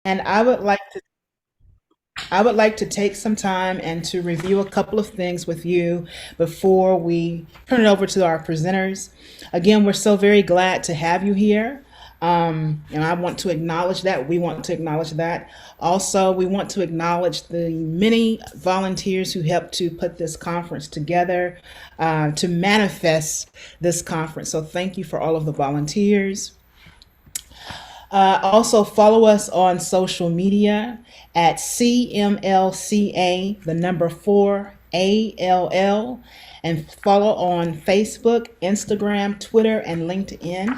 And I would like to take some time and to review a couple of things with you before we turn it over to our presenters. Again, we're so very glad to have you here. And I want to acknowledge that. We want to acknowledge that. Also, we want to acknowledge the many volunteers who helped to put this conference together, to manifest this conference. So, thank you for all of the volunteers. Also, follow us on social media at CMLCA, the number 4ALL, and follow on Facebook, Instagram, Twitter, and LinkedIn.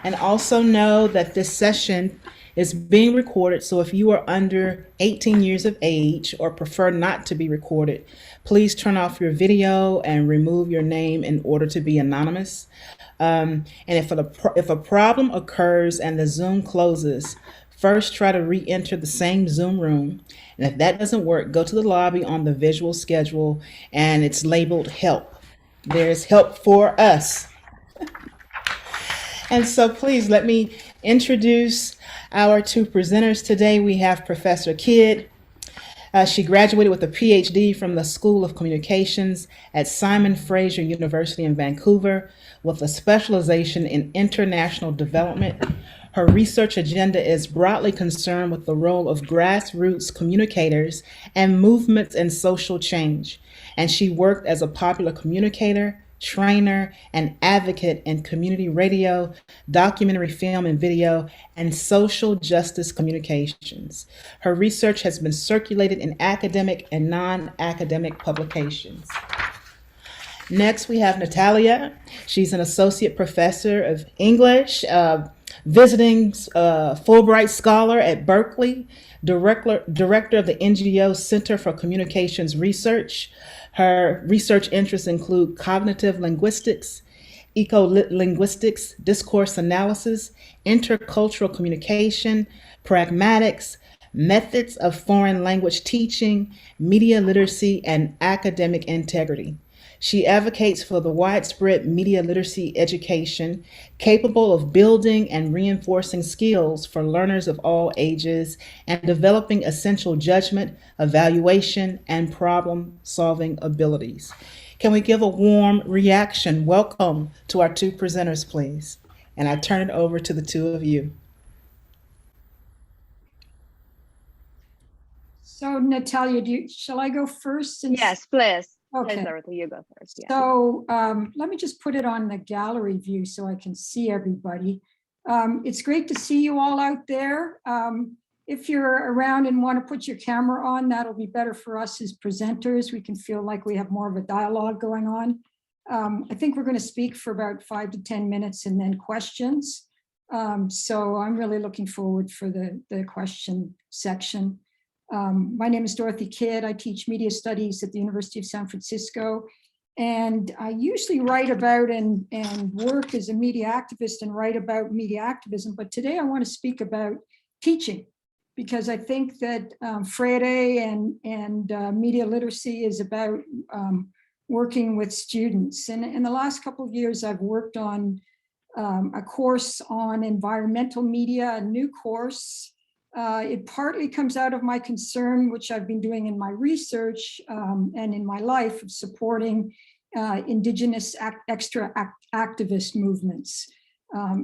And also know that this session is being recorded, so if you are under 18 years of age or prefer not to be recorded, please turn off your video and remove your name in order to be anonymous. And if a problem occurs and the Zoom closes, first try to re-enter the same Zoom room. And if that doesn't work, go to the lobby on the visual schedule and it's labeled help. There's help for us. And so please let me introduce our two presenters today. We have Professor Kidd. She graduated with a PhD from the School of Communications at Simon Fraser University in Vancouver with a specialization in international development. Her research agenda is broadly concerned with the role of grassroots communicators and movements in social change. And she worked as a popular communicator, trainer, and advocate in community radio, documentary film and video, and social justice communications. Her research has been circulated in academic and non academic publications. Next, we have Nataliia. She's an associate professor of English, visiting Fulbright scholar at Berkeley, director of the NGO Center for Communications Research. Her research interests include cognitive linguistics, eco-linguistics, discourse analysis, intercultural communication, pragmatics, methods of foreign language teaching, media literacy, and academic integrity. She advocates for the widespread media literacy education capable of building and reinforcing skills for learners of all ages and developing essential judgment, evaluation, and problem solving abilities. Can we give a warm reaction? Welcome to our two presenters, please. And I turn it over to the two of you. So Natalia, shall I go first? Yes, please. Okay. Dorothy, you go first. Yeah. So let me just put it on the gallery view so I can see everybody. It's great to see you all out there. If you're around and want to put your camera on, that'll be better for us as presenters. We can feel like we have more of a dialogue going on. I think we're going to speak for about 5 to 10 minutes and then questions. So I'm really looking forward for the question section. My name is Dorothy Kidd. I teach media studies at the University of San Francisco. And I usually write about and work as a media activist and write about media activism. But today I want to speak about teaching, because I think that Freire and media literacy is about working with students. And in the last couple of years, I've worked on a course on environmental media, a new course. It partly comes out of my concern, which I've been doing in my research and in my life, of supporting Indigenous activist movements,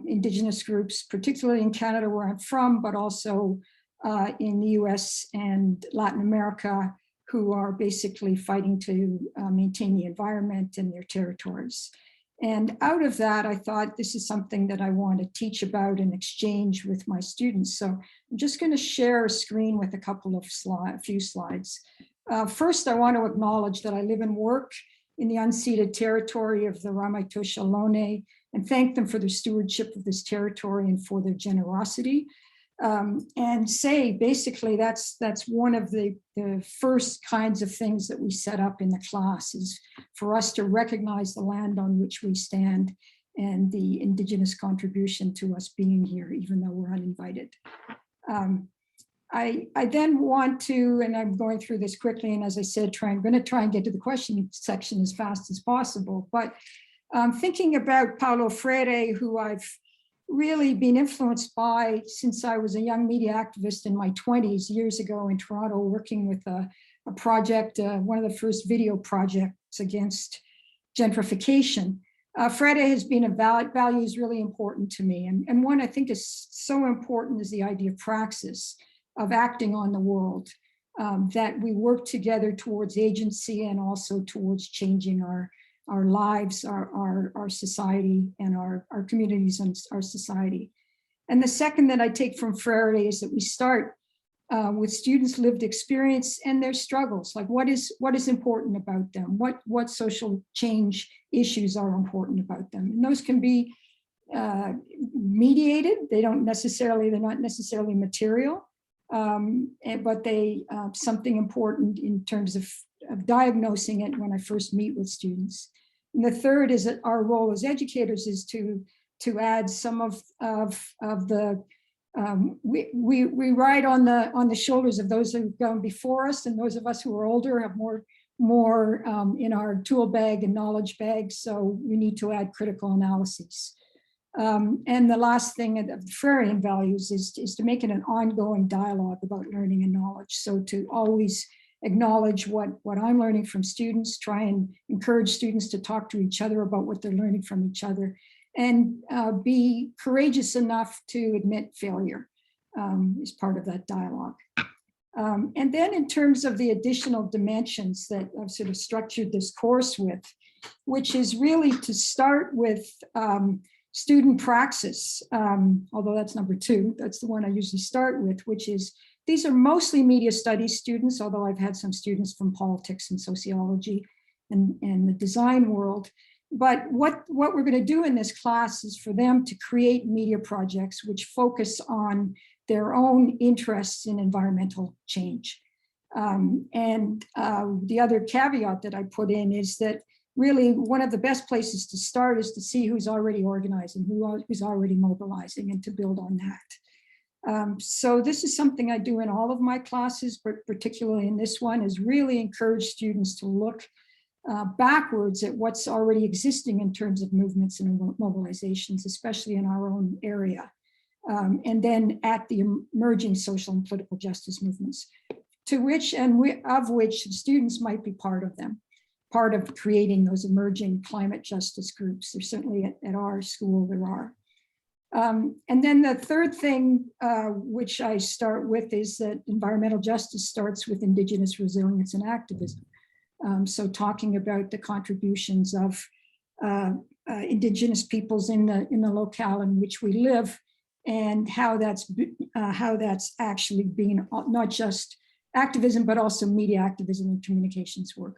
Indigenous groups, particularly in Canada, where I'm from, but also in the US and Latin America, who are basically fighting to maintain the environment in their territories. And out of that, I thought this is something that I want to teach about and exchange with my students. So I'm just going to share a screen with a few slides. First, I want to acknowledge that I live and work in the unceded territory of the Ramaytush Ohlone, and thank them for their stewardship of this territory and for their generosity. And say, basically, that's one of the first kinds of things that we set up in the class, is for us to recognize the land on which we stand and the Indigenous contribution to us being here, even though we're uninvited. I then want to, and I'm going through this quickly, and as I said, I'm going to try and get to the question section as fast as possible, but thinking about Paulo Freire, who I've really been influenced by since I was a young media activist in my 20s years ago in Toronto, working with a project, one of the first video projects against gentrification. FREDA has been a value is really important to me. And one I think is so important is the idea of praxis, of acting on the world, that we work together towards agency and also towards changing our lives, our society, and our communities and our society. And the second that I take from FREDA is that we start with students' lived experience and their struggles. Like what is important about them? What social change issues are important about them? And those can be mediated. They're not necessarily material, but they something important in terms of diagnosing it when I first meet with students. And the third is that our role as educators is to add some of the we ride on the shoulders of those who've gone before us, and those of us who are older have more in our tool bag and knowledge bag. So we need to add critical analyses. And the last thing of the Freirean values is to make it an ongoing dialogue about learning and knowledge. So to always acknowledge what I'm learning from students, try and encourage students to talk to each other about what they're learning from each other, and be courageous enough to admit failure is part of that dialogue. And then in terms of the additional dimensions that I've sort of structured this course with, which is really to start with student praxis, although that's number 2, that's the one I usually start with, which is, these are mostly media studies students, although I've had some students from politics and sociology and the design world. But what we're going to do in this class is for them to create media projects which focus on their own interests in environmental change. The other caveat that I put in is that really one of the best places to start is to see who's already organizing, who's already mobilizing, and to build on that. So this is something I do in all of my classes, but particularly in this one, is really encourage students to look backwards at what's already existing in terms of movements and mobilizations, especially in our own area, and then at the emerging social and political justice movements, to which of which students might be part of them, part of creating those emerging climate justice groups. There's certainly at our school there are. And then the third thing which I start with is that environmental justice starts with Indigenous resilience and activism. So talking about the contributions of Indigenous peoples in the locale in which we live, and how that's actually been not just activism, but also media activism and communications work.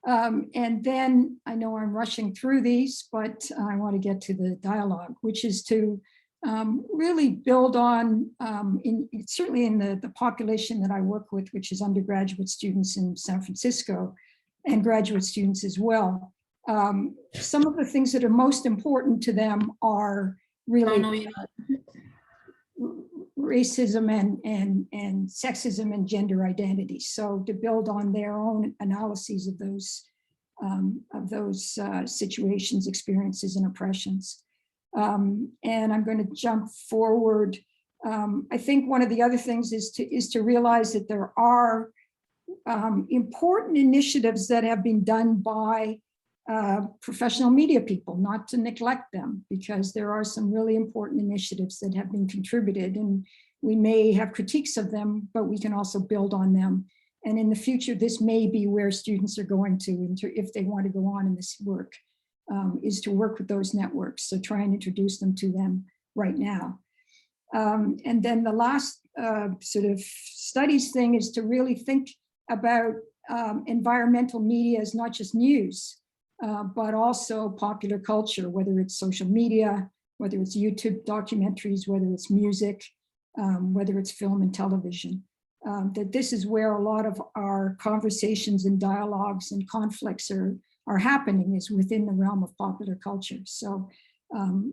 And then I know I'm rushing through these, but I want to get to the dialogue, which is to really build on, certainly in the population that I work with, which is undergraduate students in San Francisco and graduate students as well. Some of the things that are most important to them are really racism and sexism and gender identity. So to build on their own analyses of those situations, experiences, and oppressions. And I'm going to jump forward. I think one of the other things is to realize that there are important initiatives that have been done by professional media people, not to neglect them, because there are some really important initiatives that have been contributed, and we may have critiques of them, but we can also build on them. And in the future, this may be where students are going to, if they want to go on in this work, is to work with those networks. So try and introduce them to them right now. And then the last sort of studies thing is to really think about environmental media as not just news, but also popular culture, whether it's social media, whether it's YouTube documentaries, whether it's music, whether it's film and television. That this is where a lot of our conversations and dialogues and conflicts are happening, is within the realm of popular culture. So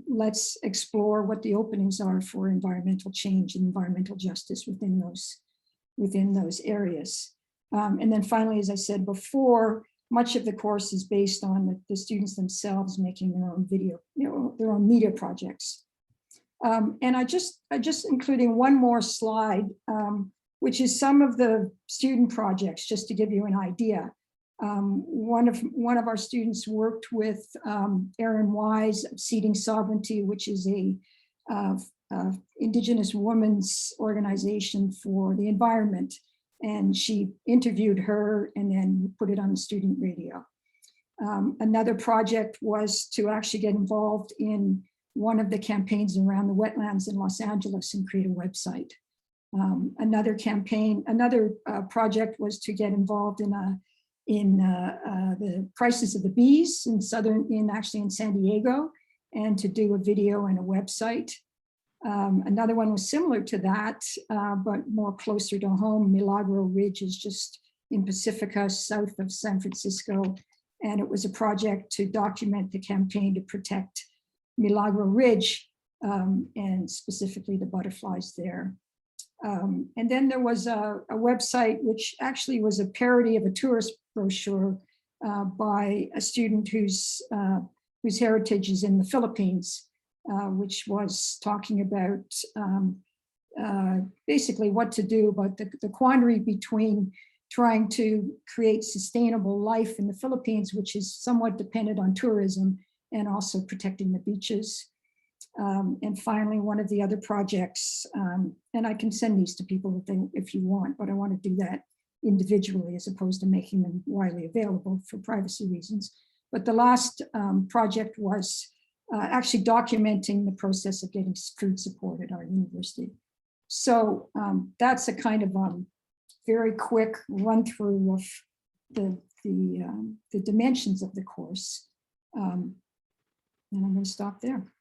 let's explore what the openings are for environmental change and environmental justice within those areas. And then finally, as I said before, much of the course is based on the students themselves making their own video, their own media projects. And I just including one more slide, which is some of the student projects, just to give you an idea. One of our students worked with Erin Wise of Seeding Sovereignty, which is a Indigenous women's organization for the environment. And she interviewed her and then put it on the student radio. Another project was to actually get involved in one of the campaigns around the wetlands in Los Angeles and create a website. Another project was to get involved in the crisis of the bees actually in San Diego, and to do a video and a website. Another one was similar to that, but more closer to home. Milagro Ridge is just in Pacifica, south of San Francisco. And it was a project to document the campaign to protect Milagro Ridge, and specifically the butterflies there. And then there was a website which actually was a parody of a tourist brochure by a student whose heritage is in the Philippines, which was talking about basically what to do about the quandary between trying to create sustainable life in the Philippines, which is somewhat dependent on tourism, and also protecting the beaches. And finally, one of the other projects, and I can send these to people if you want, but I want to do that individually as opposed to making them widely available for privacy reasons. But the last project was actually documenting the process of getting food support at our university. So that's a kind of very quick run through of the dimensions of the course. And I'm going to stop there.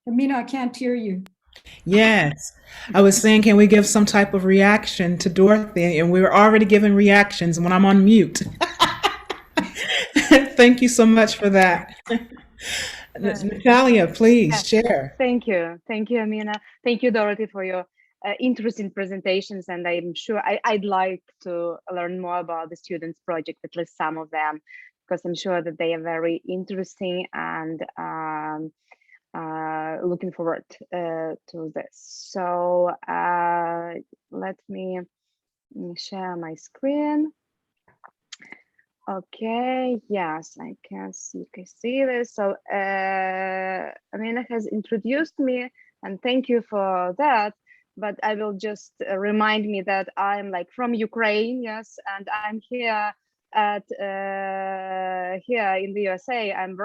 Amina, I can't hear you. Yes, I was saying, can we give some type of reaction to Dorothy? And we were already giving reactions when I'm on mute. Thank you so much for that. Nataliia, please share. Thank you, Amina. Thank you, Dorothy, for your interesting presentations. And I'm sure I'd like to learn more about the students' project, at least some of them, because I'm sure that they are very interesting, and looking forward to this. So let me share my screen. Okay, yes, I can see, you can see this. So Amina has introduced me, and thank you for that. But I will just remind me that I'm from Ukraine, yes, and I'm here at here in the USA. I'm at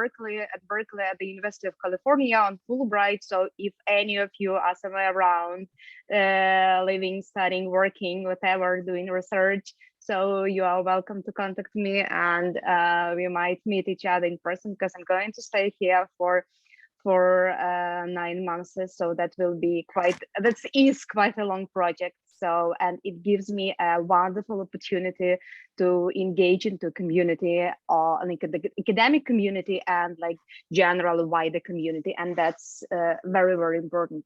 Berkeley at the University of California on Fulbright. So if any of you are somewhere around, living, studying, working, whatever, doing research, so you are welcome to contact me, and we might meet each other in person, because I'm going to stay here for 9 months. So that will be quite a long project. So, and it gives me a wonderful opportunity to engage into community, or an academic community, and general wider community. And that's very, very important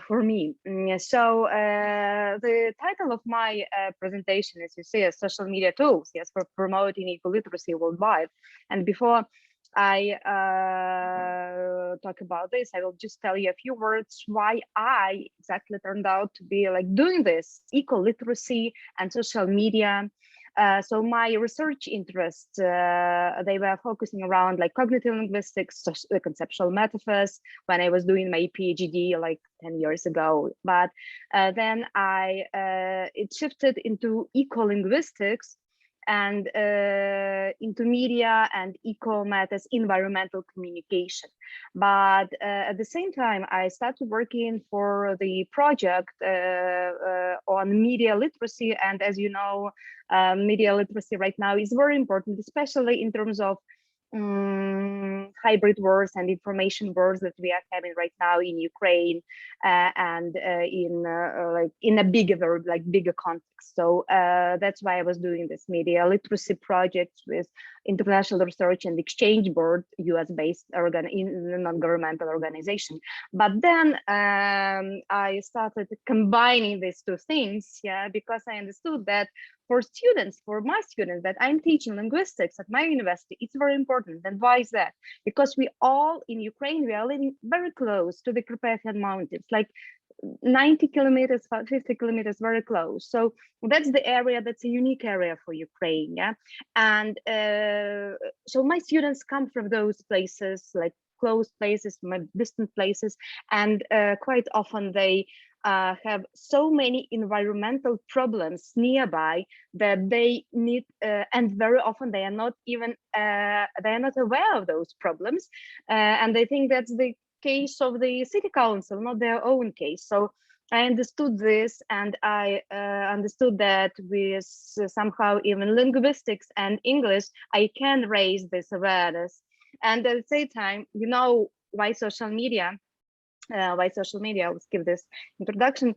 for me. So the title of my presentation, as you see, is Social Media Tools, yes, for promoting equal literacy worldwide. And before I talk about this, I will just tell you a few words why I exactly turned out to be doing this, equal literacy and social media. So my research interests, they were focusing around cognitive linguistics, conceptual metaphors, when I was doing my PhD 10 years ago. But then it shifted into eco-linguistics, and into media and eco matters, environmental communication. But at the same time, I started working for the project on media literacy. And as you know, media literacy right now is very important, especially in terms of hybrid wars and information wars that we are having right now in Ukraine and in a bigger context. So that's why I was doing this media literacy project with International Research and Exchange Board, US-based non-governmental organization. But then I started combining these two things, because I understood that for my students that I'm teaching linguistics at my university, it's very important. And why is that? Because we all in Ukraine, we are living very close to the Carpathian Mountains, like 90 kilometers, 50 kilometers, very close. So that's the area, that's a unique area for Ukraine, And so my students come from those places, like close places, distant places, and quite often they have so many environmental problems nearby that they need, and very often they are not even, they are not aware of those problems, and they think that's the case of the city council, not their own case. So I understood this, and I understood that with somehow even linguistics and English, I can raise this awareness. And at the same time, why social media? Let's give this introduction,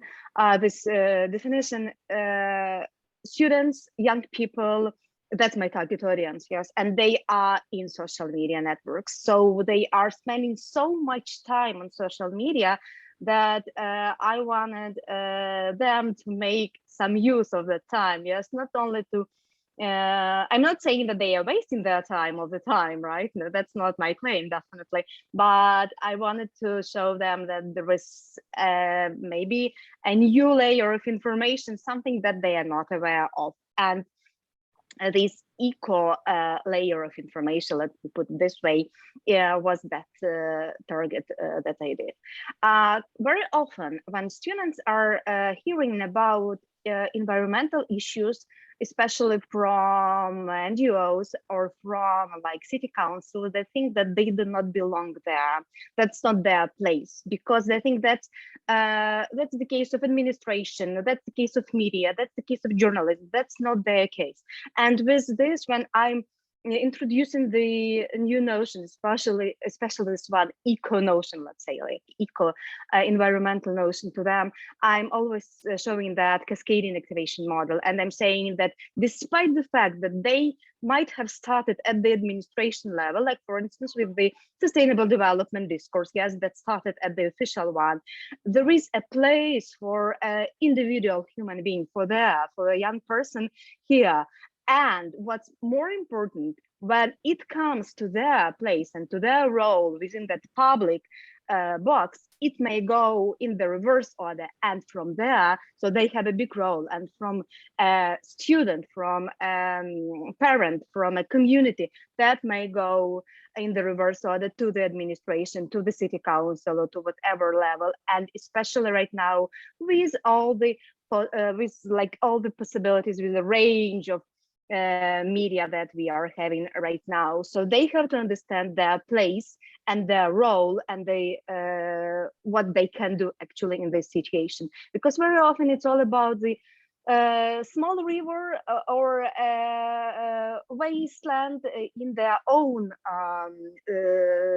this definition. Students, young people, that's my target audience, yes, and they are in social media networks. So they are spending so much time on social media that I wanted them to make some use of the time, yes, not only to I'm not saying that they are wasting their time all the time, right? No, that's not my claim, definitely. But I wanted to show them that there is maybe a new layer of information, something that they are not aware of. And this eco layer of information, let me put it this way, was that target that I did. Very often when students are hearing about environmental issues, especially from NGOs or from like city council, they think that they do not belong there. That's not their place, because they think that's the case of administration, that's the case of media, that's the case of journalism. That's not their case. And with this, when I'm introducing the new notion, especially this one eco notion, let's say, like eco environmental notion to them, I'm always showing that cascading activation model. And I'm saying that despite the fact that they might have started at the administration level, like for instance with the sustainable development discourse, yes, that started at the official one, there is a place for an individual human being, for a young person here. And what's more important, when it comes to their place and to their role within that public box, it may go in the reverse order. And from there, so they have a big role. And from a student, from a parent, from a community, that may go in the reverse order to the administration, to the city council, or to whatever level. And especially right now, with all the possibilities, with a range of media that we are having right now. So they have to understand their place and their role, and what they can do actually in this situation. Because very often it's all about the small river or wasteland in their own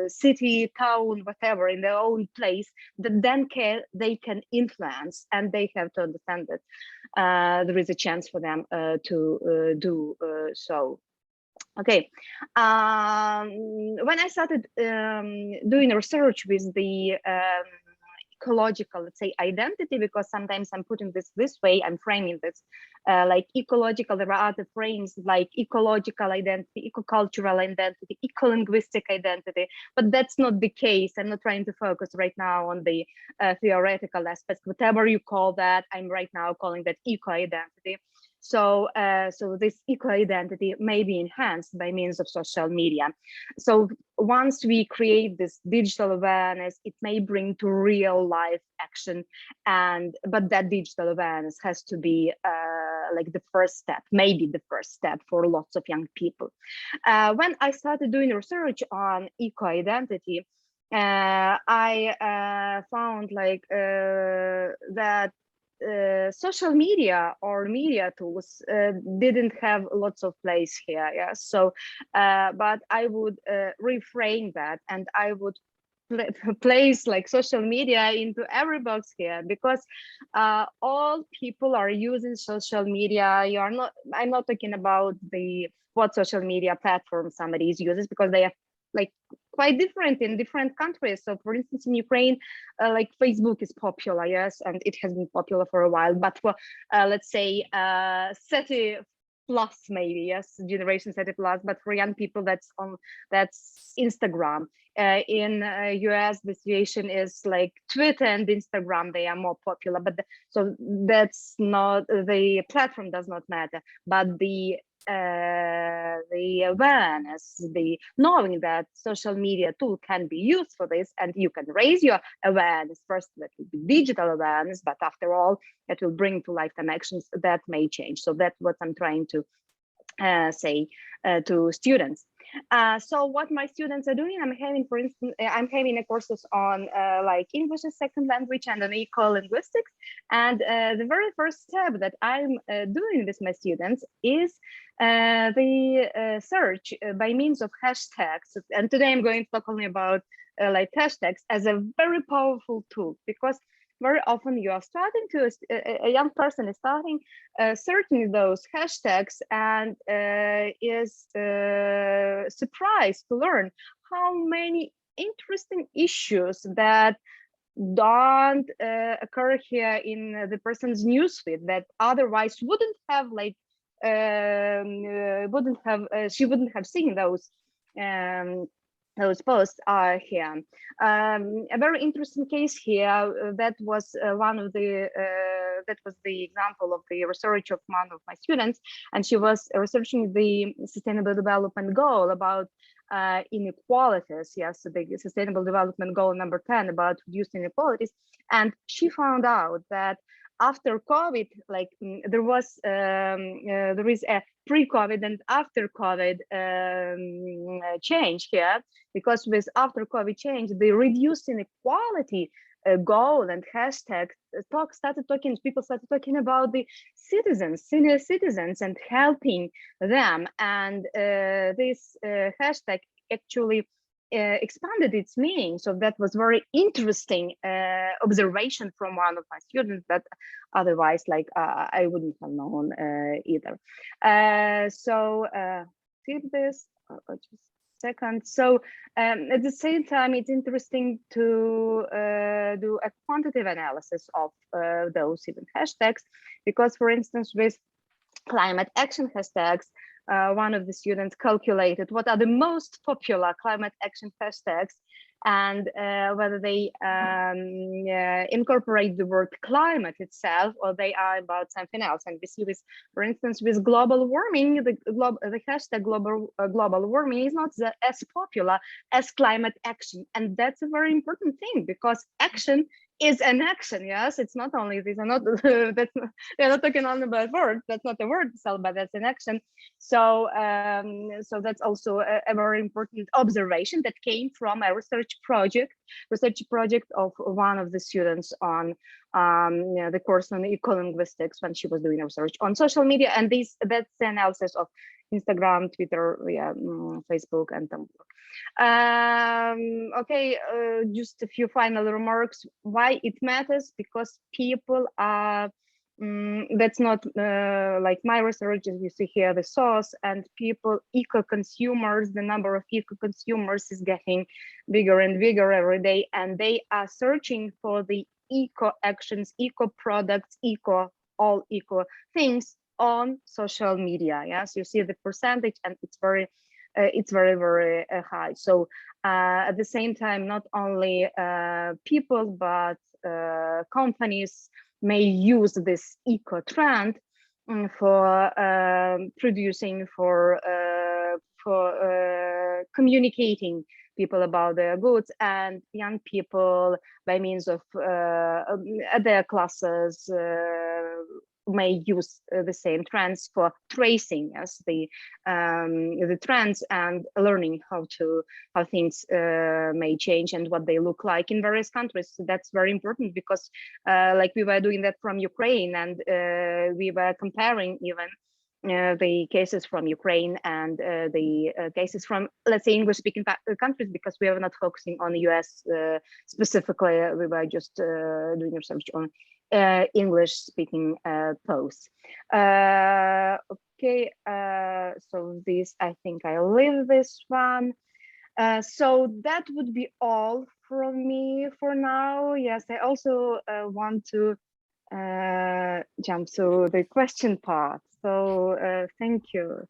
city, town, whatever, in their own place, that then they can influence, and they have to understand that there is a chance for them to do so. Okay, when I started doing research with the ecological, let's say, identity, because sometimes I'm putting this way, I'm framing this like ecological. There are other frames like ecological identity, ecocultural identity, ecolinguistic identity, but that's not the case. I'm not trying to focus right now on the theoretical aspects. Whatever you call that, I'm right now calling that eco-identity. So, so this eco-identity may be enhanced by means of social media. So once we create this digital awareness, it may bring to real life action. But that digital awareness has to be like the first step, maybe the first step for lots of young people. When I started doing research on eco-identity, I found like that social media or media tools didn't have lots of place here. Yeah. So, but I would reframe that, and I would place like social media into every box here, because all people are using social media. You are not, I'm not talking about the what social media platform somebody uses, because they are like quite different in different countries. So for instance, in Ukraine, like Facebook is popular, yes, and it has been popular for a while, but for let's say 30 plus, maybe, yes, generation 30 plus, but for young people, that's Instagram. In US, the situation is like Twitter and Instagram, they are more popular, but so that's not, the platform does not matter, but the awareness, the knowing that social media tool can be used for this, and you can raise your awareness. First, that will be digital awareness, but after all, that will bring to life connections that may change. So that's what I'm trying to say to students. So what my students are doing, I'm having, for instance, I'm having a courses on like English as second language and on eco-linguistics. And the very first step that I'm doing with my students is the search by means of hashtags. And today I'm going to talk only about like hashtags as a very powerful tool, because very often you are starting to, a young person is starting searching those hashtags and is surprised to learn how many interesting issues that don't occur here in the person's newsfeed, that otherwise wouldn't have like she wouldn't have seen those posts are here. A very interesting case here, that was one of the that was the example of the research of one of my students, and she was researching the Sustainable Development Goal about inequalities. Yes, the Sustainable Development Goal number 10 about reducing inequalities, and she found out that after COVID, like there is a pre-COVID and after COVID change here, because with after COVID change, the reduced inequality goal and hashtag people started talking about the citizens, senior citizens, and helping them. And this hashtag actually expanded its meaning. So that was very interesting observation from one of my students that otherwise like I wouldn't have known either. So did this just a second. So at the same time, it's interesting to do a quantitative analysis of those even hashtags, because for instance, with climate action hashtags, one of the students calculated what are the most popular climate action hashtags, and whether they incorporate the word climate itself or they are about something else. And we see this, for instance, with global warming, the hashtag global warming is not as popular as climate action. And that's a very important thing, because action is an action. Yes, it's not only, these are not that's not, they're not talking only about words, that's not a word itself, but that's an action. So so that's also a very important observation that came from a research project of one of the students on the course on eco-linguistics, when she was doing research on social media. And that's the analysis of Instagram, Twitter, Facebook, and Tumblr. Okay, just a few final remarks. Why it matters? Because people are, that's not like my research, as you see here, the source, and people, eco-consumers, the number of eco-consumers is getting bigger and bigger every day, and they are searching for the eco-actions, eco-products, all eco things on social media. Yes, you see the percentage, and it's very very high. So at the same time, not only people, but companies may use this eco trend for producing, for communicating people about their goods, and young people by means of their classes may use the same trends for tracing as the trends and learning how things may change and what they look like in various countries. So that's very important because like we were doing that from Ukraine, and we were comparing even the cases from Ukraine and the cases from, let's say, English-speaking countries, because we are not focusing on the US specifically. We were just doing research on English-speaking posts. Okay, so this, I think I leave this one. So that would be all from me for now. Yes, I also want to jump to the question part. So thank you.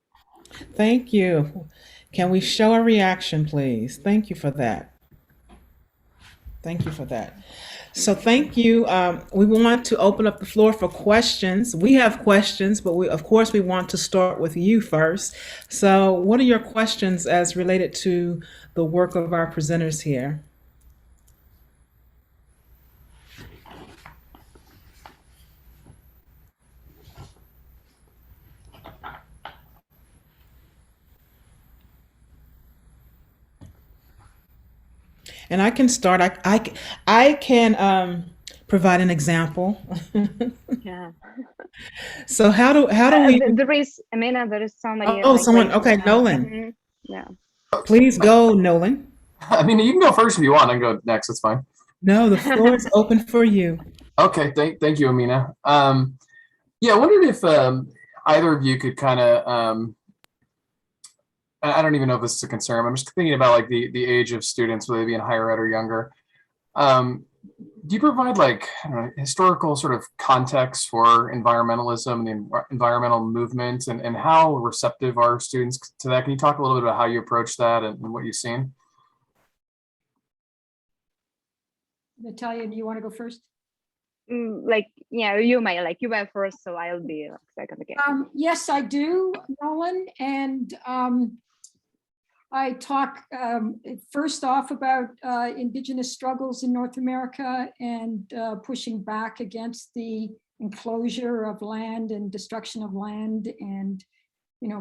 Thank you. Can we show a reaction, please? Thank you for that. Thank you for that. So thank you. We want to open up the floor for questions. We have questions, but of course, we want to start with you first. So what are your questions as related to the work of our presenters here? And I can start. I can provide an example. Yeah. So how do we? There is, Amina, there is somebody. Oh, like, someone. waiting Okay, now. Nolan. Yeah. Please go, Nolan. I mean, you can go first if you want. I can go next. It's fine. No, the floor is open for you. Okay. Thank you, Amina. Yeah, I wondered if either of you could kind of. I don't even know if this is a concern. I'm just thinking about like the age of students, whether they be in higher ed or younger. Do you provide like, I don't know, historical sort of context for environmentalism and the environmental movement, and how receptive are students to that? Can you talk a little bit about how you approach that and what you've seen? Nataliia, do you want to go first? Like, yeah, you may, like, you were first, so I'll be second again. Yes, I do, Nolan. And I talk first off about Indigenous struggles in North America and pushing back against the enclosure of land and destruction of land, and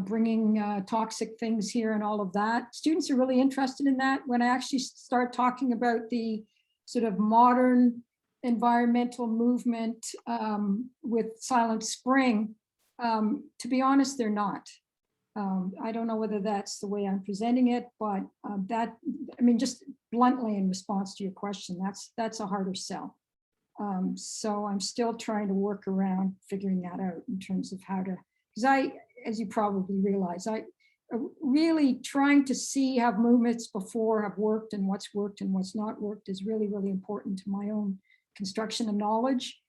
bringing toxic things here and all of that. Students are really interested in that. When I actually start talking about the sort of modern environmental movement with Silent Spring, to be honest, they're not. I don't know whether that's the way I'm presenting it, but just bluntly in response to your question, that's a harder sell. So I'm still trying to work around figuring that out in terms of how to, because as you probably realize, I really trying to see how movements before have worked and what's not worked is really, really important to my own construction of knowledge.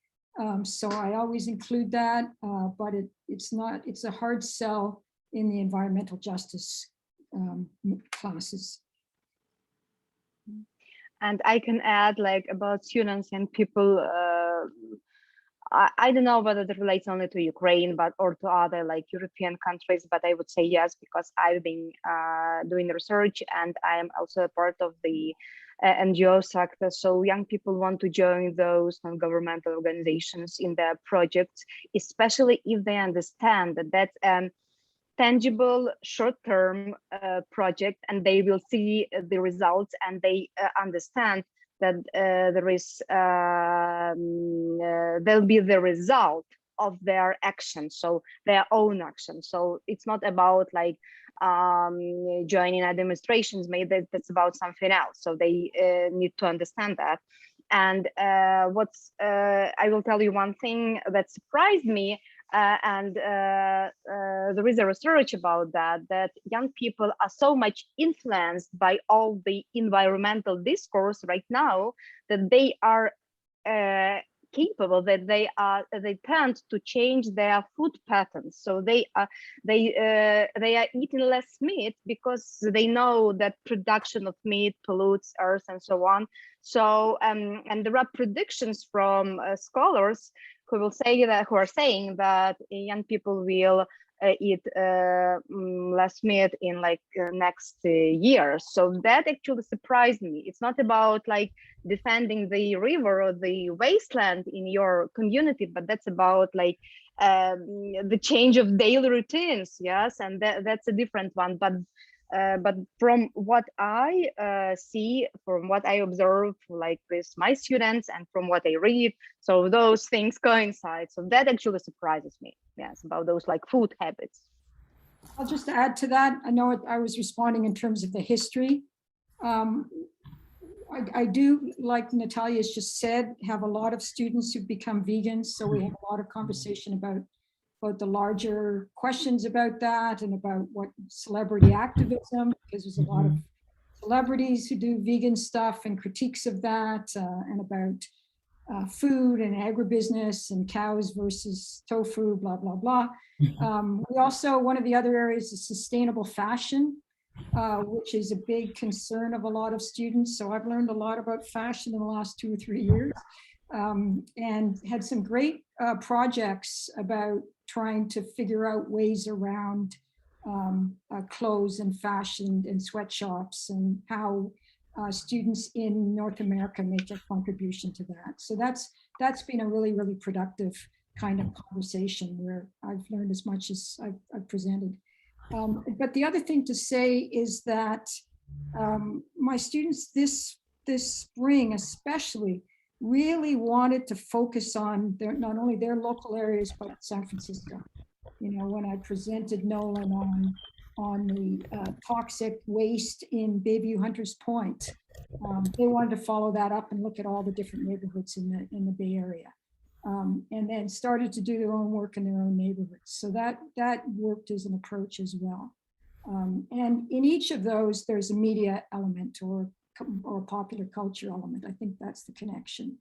So I always include that, but it's a hard sell in the environmental justice classes. And I can add, like, about students and people, I don't know whether that relates only to Ukraine, or to other like European countries, but I would say yes, because I've been doing research and I am also a part of the NGO sector. So young people want to join those non-governmental organizations in their projects, especially if they understand that that's a tangible short-term project, and they will see the results, and they understand that there'll be the result of their action, so their own action. So it's not about like joining administrations, maybe that's about something else. So they need to understand that. And I will tell you one thing that surprised me, and there is a research about that young people are so much influenced by all the environmental discourse right now that they are capable, that they tend to change their food patterns. So they are eating less meat because they know that production of meat pollutes earth and so on. So and there are predictions from scholars who are saying that young people will eat less meat in like next years. So that actually surprised me. It's not about like defending the river or the wasteland in your community, but that's about like the change of daily routines. Yes, and that's a different one. But from what I see, from what I observe, like with my students, and from what I read, so those things coincide. So that actually surprises me. Yes, about those like food habits. I'll just add to that. I know I was responding in terms of the history. I do, like Natalia's just said, have a lot of students who've become vegans. So we have a lot of conversation about the larger questions about that, and about what celebrity activism, because there's a lot of celebrities who do vegan stuff and critiques of that, and about food and agribusiness and cows versus tofu, blah, blah, blah. We also, one of the other areas is sustainable fashion, which is a big concern of a lot of students. So I've learned a lot about fashion in the last 2 or 3 years, and had some great projects about trying to figure out ways around clothes and fashion and sweatshops, and how students in North America make a contribution to that. So that's been a really, really productive kind of conversation where I've learned as much as I've presented. But the other thing to say is that my students this spring especially really wanted to focus on not only their local areas, but San Francisco. You know, when I presented Nolan on the toxic waste in Bayview Hunters Point, they wanted to follow that up and look at all the different neighborhoods in the Bay Area, and then started to do their own work in their own neighborhoods. So that worked as an approach as well. And in each of those, there's a media element or popular culture element. I think that's the connection.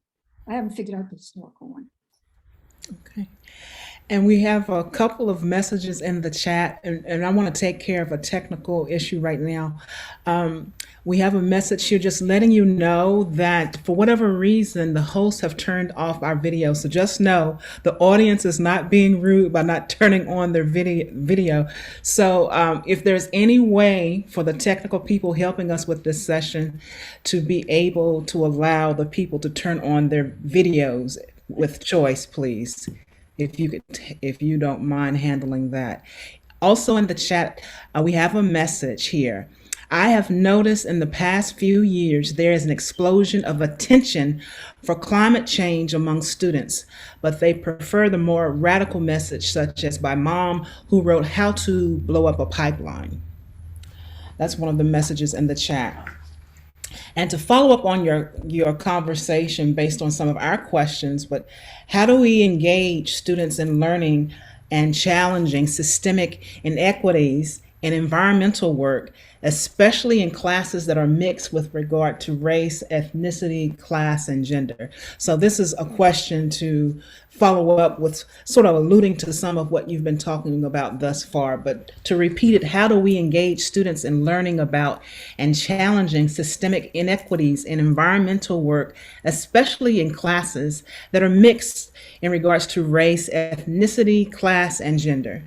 I haven't figured out the historical one. Okay. And we have a couple of messages in the chat, and I want to take care of a technical issue right now. We have a message here just letting you know that for whatever reason, the hosts have turned off our video. So just know the audience is not being rude by not turning on their video. So if there's any way for the technical people helping us with this session to be able to allow the people to turn on their videos with choice, please, if you don't mind handling that. Also in the chat, we have a message here. I have noticed in the past few years there is an explosion of attention for climate change among students, but they prefer the more radical message, such as by mom who wrote How to Blow Up a Pipeline. That's one of the messages in the chat. And to follow up on your conversation based on some of our questions, but how do we engage students in learning and challenging systemic inequities in environmental work, especially in classes that are mixed with regard to race, ethnicity, class, and gender? So this is a question to follow up with, sort of alluding to some of what you've been talking about thus far, but to repeat it, how do we engage students in learning about and challenging systemic inequities in environmental work, especially in classes that are mixed in regards to race, ethnicity, class, and gender?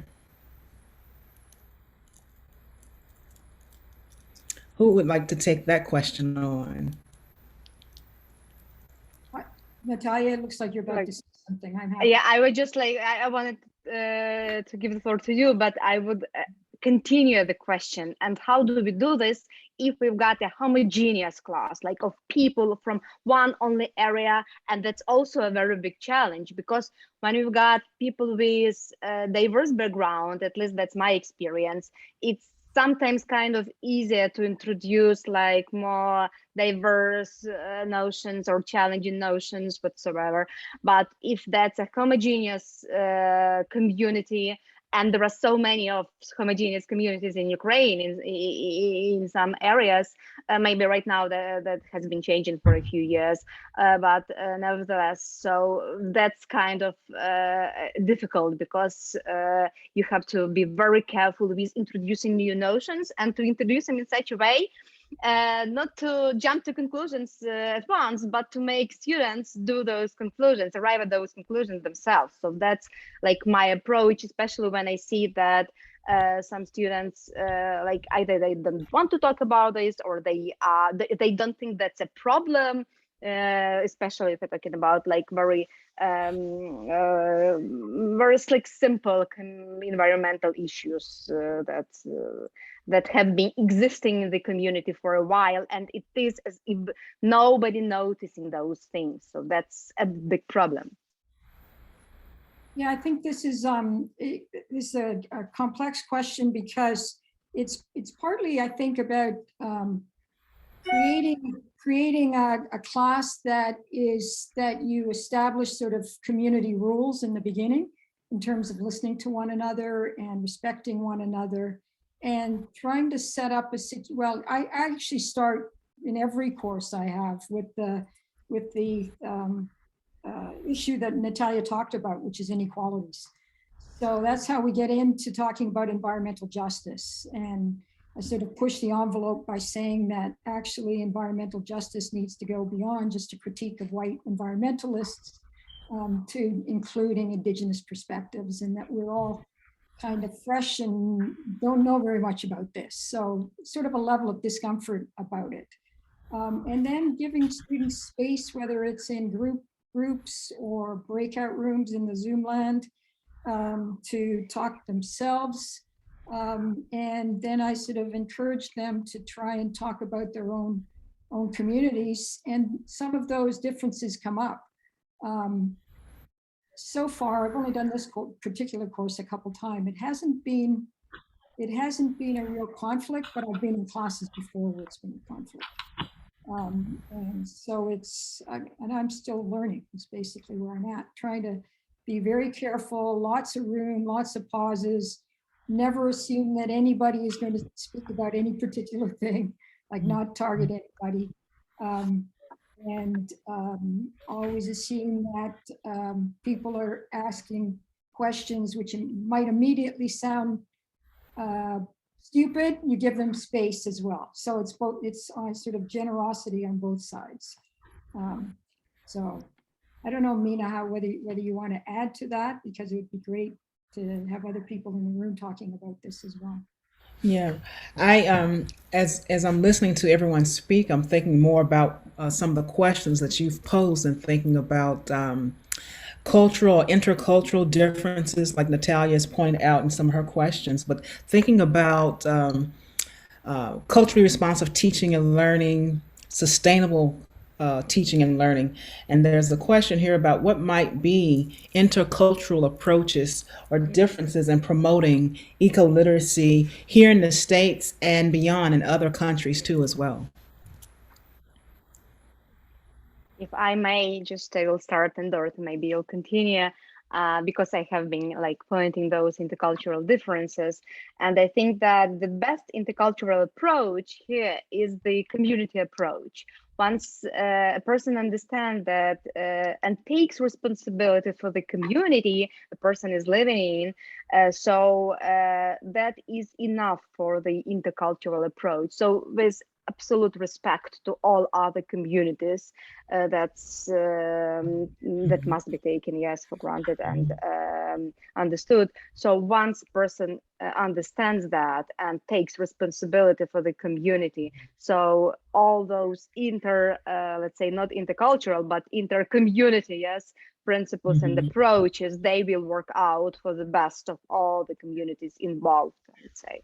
Who would like to take that question on? Nataliia, it looks like you're about to say something. Yeah, I would just like, I wanted to give the floor to you, but I would continue the question. And how do we do this if we've got a homogeneous class, like of people from one only area? And that's also a very big challenge, because when we've got people with diverse background, at least that's my experience, it's sometimes kind of easier to introduce like more diverse notions or challenging notions whatsoever. But if that's a homogeneous community, and there are so many of homogeneous communities in Ukraine in some areas, maybe right now that has been changing for a few years, but nevertheless, so that's kind of difficult, because you have to be very careful with introducing new notions, and to introduce them in such a way not to jump to conclusions at once, but to make students do those conclusions, arrive at those conclusions themselves. So that's like my approach, especially when I see that some students like either they don't want to talk about this, or they don't think that's a problem especially if we're talking about like very like simple environmental issues that have been existing in the community for a while, and it is as if nobody noticing those things. So that's a big problem. Yeah, I think this is a complex question, because it's partly, I think, about creating a class that you establish sort of community rules in the beginning in terms of listening to one another and respecting one another, and trying to set up well, I actually start in every course I have with the issue that Nataliia talked about, which is inequalities. So that's how we get into talking about environmental justice. And I sort of push the envelope by saying that actually environmental justice needs to go beyond just a critique of white environmentalists to including Indigenous perspectives, and that we're all kind of fresh and don't know very much about this. So sort of a level of discomfort about it. And then giving students space, whether it's in groups or breakout rooms in the Zoom land, to talk themselves. And then I sort of encourage them to try and talk about their own communities, and some of those differences come up. So far, I've only done this particular course a couple times. It hasn't been a real conflict, but I've been in classes before where it's been a conflict. And so and I'm still learning. It's basically where I'm at, trying to be very careful, lots of room, lots of pauses, never assume that anybody is going to speak about any particular thing, like not target anybody. And always assume that people are asking questions which might immediately sound stupid. You give them space as well. So it's both, it's sort of generosity on both sides. So I don't know, Mina, whether you want to add to that, because it would be great to have other people in the room talking about this as well. Yeah, I as I'm listening to everyone speak, I'm thinking more about some of the questions that you've posed, and thinking about cultural, intercultural differences, like Nataliia has pointed out in some of her questions, but thinking about culturally responsive teaching and learning, sustainable teaching and learning. And there's a question here about what might be intercultural approaches or differences in promoting eco-literacy here in the States and beyond, in other countries too as well. If I may, I will start, and Dorothy, maybe you'll continue, because I have been like pointing those intercultural differences. And I think that the best intercultural approach here is the community approach. Once a person understands that and takes responsibility for the community the person is living in, so that is enough for the intercultural approach. So with absolute respect to all other communities, that must be taken, yes, for granted and understood. So once a person understands that and takes responsibility for the community, so all those let's say not intercultural, but inter-community, yes, principles and approaches, they will work out for the best of all the communities involved, I would say.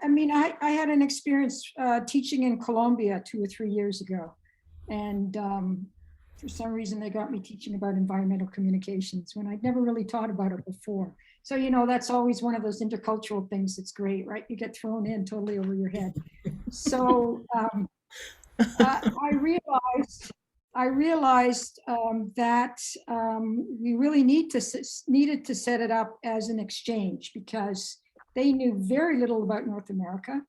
I mean, I had an experience teaching in Colombia 2 or 3 years ago. And for some reason, they got me teaching about environmental communications when I'd never really taught about it before. So, you know, that's always one of those intercultural things that's great, right? You get thrown in totally over your head. So I realized that we really needed to set it up as an exchange, because they knew very little about North America.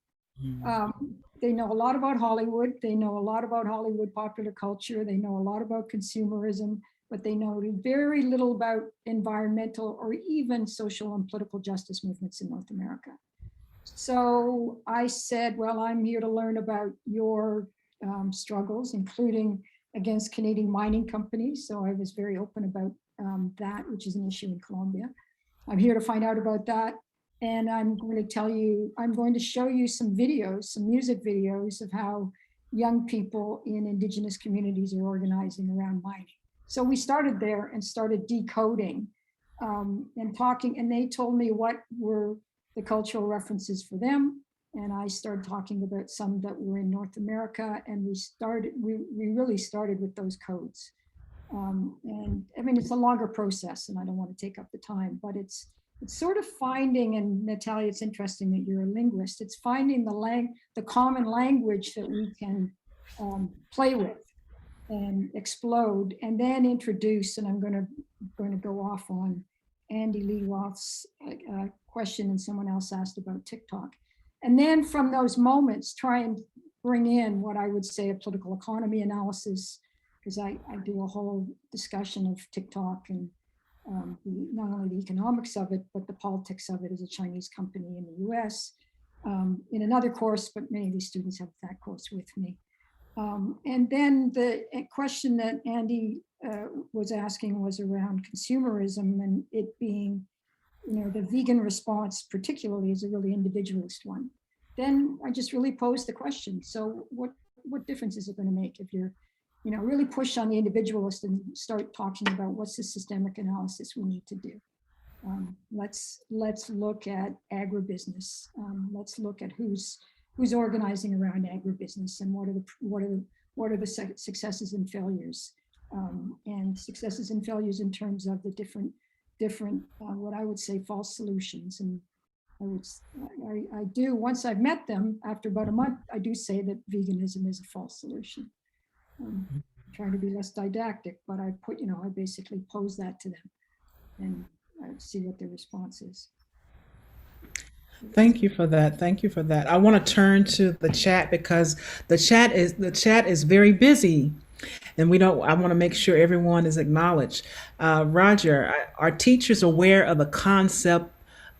They know a lot about Hollywood. They know a lot about Hollywood popular culture. They know a lot about consumerism, but they know very little about environmental or even social and political justice movements in North America. So I said, well, I'm here to learn about your struggles, including against Canadian mining companies. So I was very open about that, which is an issue in Colombia. I'm here to find out about that. And I'm going to show you some videos, some music videos of how young people in indigenous communities are organizing around mining. So we started there and started decoding and talking, and they told me what were the cultural references for them. And I started talking about some that were in North America, and we really started with those codes. And I mean, it's a longer process, and I don't want to take up the time, but it's sort of finding, and Nataliia, it's interesting that you're a linguist, it's finding the common language that we can play with and explode, and then introduce, and I'm going to go off on Andy Lee Roth's question, and someone else asked about TikTok. And then from those moments, try and bring in what I would say a political economy analysis, because I do a whole discussion of TikTok and not only the economics of it, but the politics of it as a Chinese company in the US in another course, but many of these students have that course with me. And then the question that Andy was asking was around consumerism, and it being, the vegan response particularly is a really individualist one. Then I just really posed the question. So what difference is it going to make if you're, really push on the individualist and start talking about what's the systemic analysis we need to do. Let's look at agribusiness. Let's look at who's organizing around agribusiness, and what are the successes and failures, and successes and failures in terms of the different what I would say false solutions. And I do, once I've met them after about a month, I do say that veganism is a false solution. Trying to be less didactic, but I basically pose that to them and see what their response is. Thank you for that. Thank you for that. I want to turn to the chat because the chat is very busy, and I want to make sure everyone is acknowledged. Roger, are teachers aware of the concept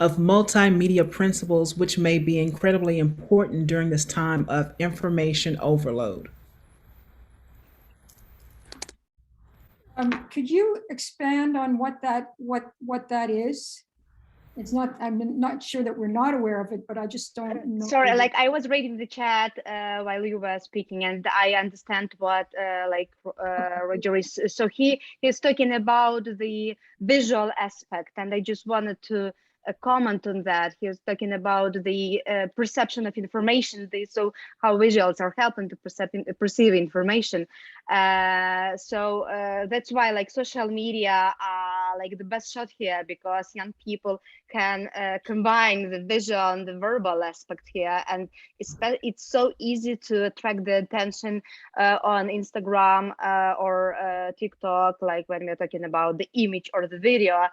of multimedia principles, which may be incredibly important during this time of information overload? Could you expand on what that is? It's not, I'm not sure that we're not aware of it, but I just don't know. Sorry, I was reading the chat while you were speaking, and I understand what Roger is. So he's talking about the visual aspect, and I just wanted to comment on that. He was talking about the perception of information, so how visuals are helping to perceive information. So that's why social media are the best shot here, because young people can combine the visual and the verbal aspect here, and it's so easy to attract the attention on Instagram or TikTok, like when we're talking about the image or the video,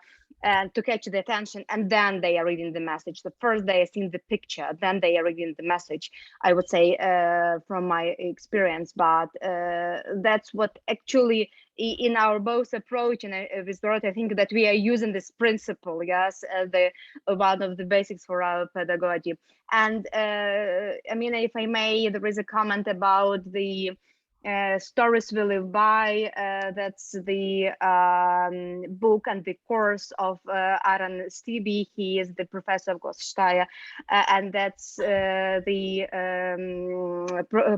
and to catch the attention, and then they are reading the message. The first they are seeing the picture, then they are reading the message, I would say, from my experience. But that's what actually in our both approach, and with Dorothy, I think that we are using this principle, yes, as one of the basics for our pedagogy. And I mean, if I may, there is a comment about the Stories We Live By. That's the book and the course of Aaron Stibbe. He is the professor of Goshylyk, and that's the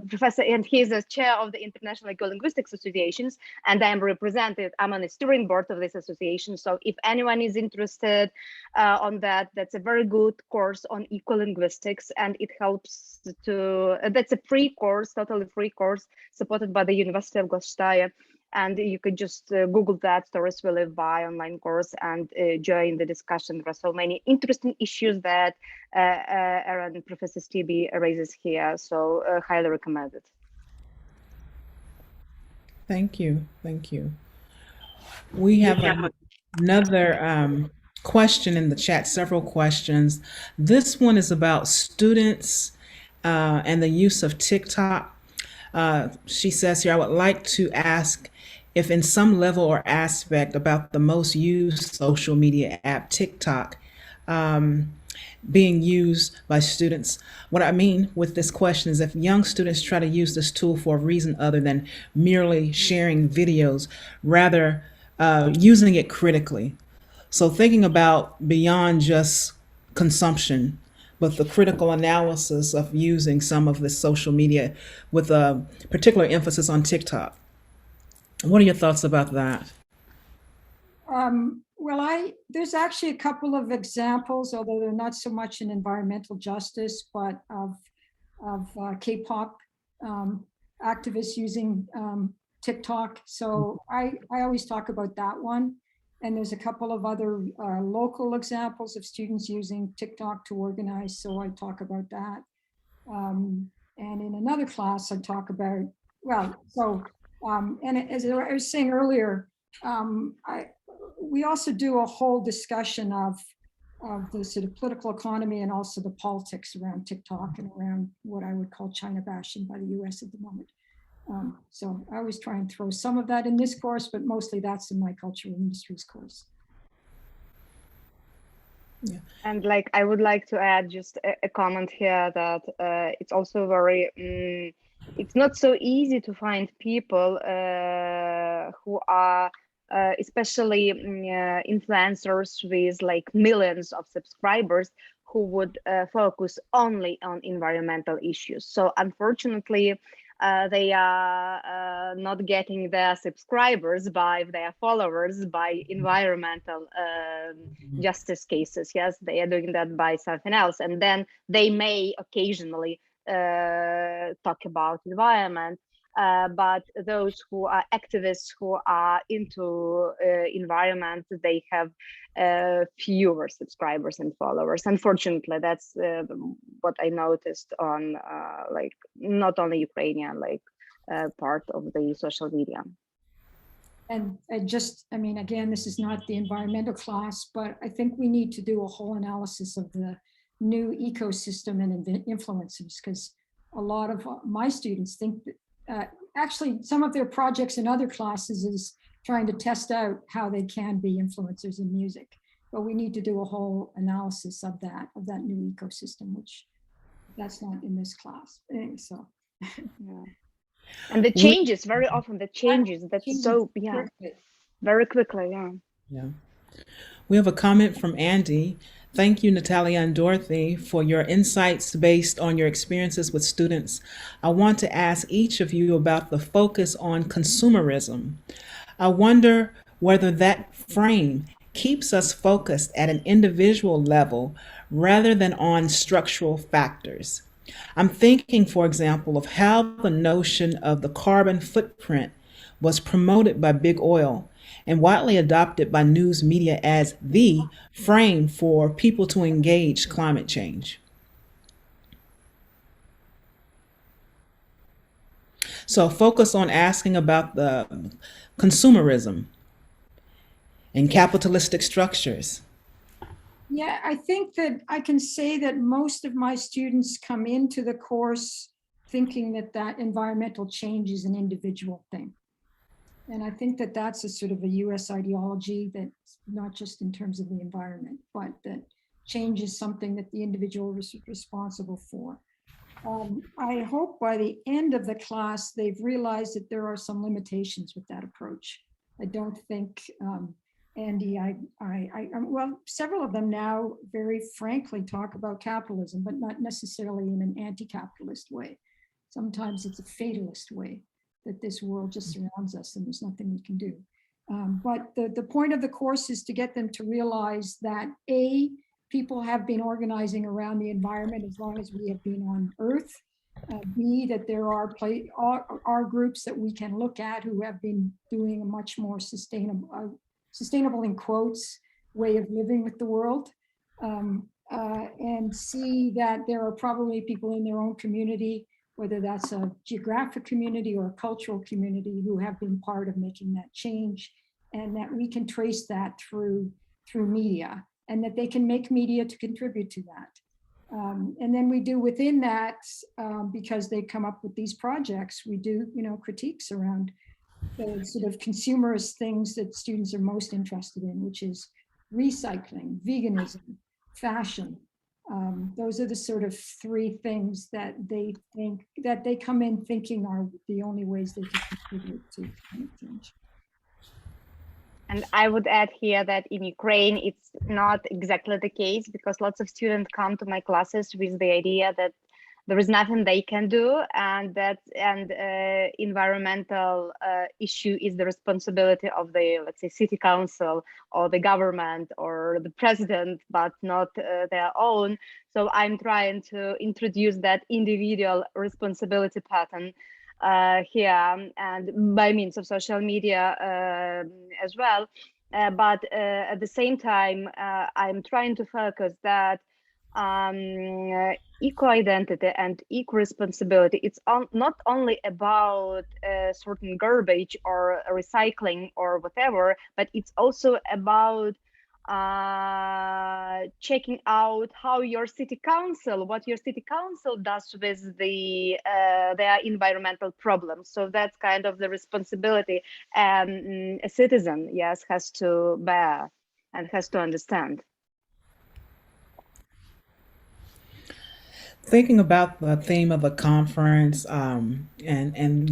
professor, and he's a chair of the International Ecolinguistics Associations, and I'm on the steering board of this association. So if anyone is interested on that, that's a very good course on ecolinguistics, and it helps to, that's a free course, totally free course, supported by the University of Goshylyk, and you could just Google that, Stories We Live By online course, and join the discussion. There are so many interesting issues that Aaron, Professor Stibbe raises here, so highly recommend it. Thank you. Thank you. We have another question in the chat, several questions. This one is about students and the use of TikTok. She says here, I would like to ask if in some level or aspect about the most used social media app, TikTok, being used by students. What I mean with this question is if young students try to use this tool for a reason other than merely sharing videos, rather using it critically. So thinking about beyond just consumption, but the critical analysis of using some of this social media with a particular emphasis on TikTok. What are your thoughts about that? Well, there's actually a couple of examples, although they're not so much in environmental justice, but of K-pop activists using TikTok. So I always talk about that one. And there's a couple of other local examples of students using TikTok to organize. So I talk about that. And in another class, I talk about, and as I was saying earlier, we also do a whole discussion of the sort of political economy and also the politics around TikTok and around what I would call China bashing by the US at the moment. So I always try and throw some of that in this course, but mostly that's in my cultural industries course. Yeah. And like, I would like to add just a comment here that it's also very, it's not so easy to find people who are especially influencers with like millions of subscribers who would focus only on environmental issues. So unfortunately, they are not getting their subscribers by their followers by environmental justice cases. Yes, they are doing that by something else. And then they may occasionally talk about environment. But those who are activists who are into environment, they have fewer subscribers and followers. Unfortunately, that's what I noticed on like not only Ukrainian, like part of the social media. And I mean, again, this is not the environmental class, but I think we need to do a whole analysis of the new ecosystem and influencers, because a lot of my students think that actually some of their projects in other classes is trying to test out how they can be influencers in music. But we need to do a whole analysis of that new ecosystem, which that's not in this class. So, yeah. And the changes, very often the changes, that's so, yeah, very quickly, yeah. Yeah. We have a comment from Andy. Thank you, Nataliia and Dorothy, for your insights based on your experiences with students. I want to ask each of you about the focus on consumerism. I wonder whether that frame keeps us focused at an individual level rather than on structural factors. I'm thinking, for example, of how the notion of the carbon footprint was promoted by Big Oil and widely adopted by news media as the frame for people to engage climate change. So focus on asking about the consumerism and capitalistic structures. Yeah, I think that I can say that most of my students come into the course thinking that environmental change is an individual thing. And I think that that's a sort of a US ideology that's not just in terms of the environment, but that change is something that the individual is responsible for. I hope by the end of the class, they've realized that there are some limitations with that approach. I don't think, Andy, well, several of them now very frankly talk about capitalism, but not necessarily in an anti-capitalist way. Sometimes it's a fatalist way, that this world just surrounds us and there's nothing we can do. But the point of the course is to get them to realize that A, people have been organizing around the environment as long as we have been on Earth. B, that there are groups that we can look at who have been doing a much more sustainable in quotes, way of living with the world. And C, that there are probably people in their own community, whether that's a geographic community or a cultural community, who have been part of making that change, and that we can trace that through media, and that they can make media to contribute to that. And then we do within that, because they come up with these projects, we do critiques around the sort of consumerist things that students are most interested in, which is recycling, veganism, fashion. Those are the sort of three things that they think that they come in thinking are the only ways they can contribute to climate change. And I would add here that in Ukraine, it's not exactly the case, because lots of students come to my classes with the idea that there is nothing they can do, and that environmental issue is the responsibility of the, let's say, city council or the government or the president, but not their own. So I'm trying to introduce that individual responsibility pattern here, and by means of social media as well. But at the same time, I'm trying to focus that eco-identity and eco-responsibility, it's not only about certain garbage or recycling or whatever, but it's also about checking out how your city council, what your city council does with their environmental problems. So that's kind of the responsibility a citizen, yes, has to bear and has to understand. Thinking about the theme of the conference, and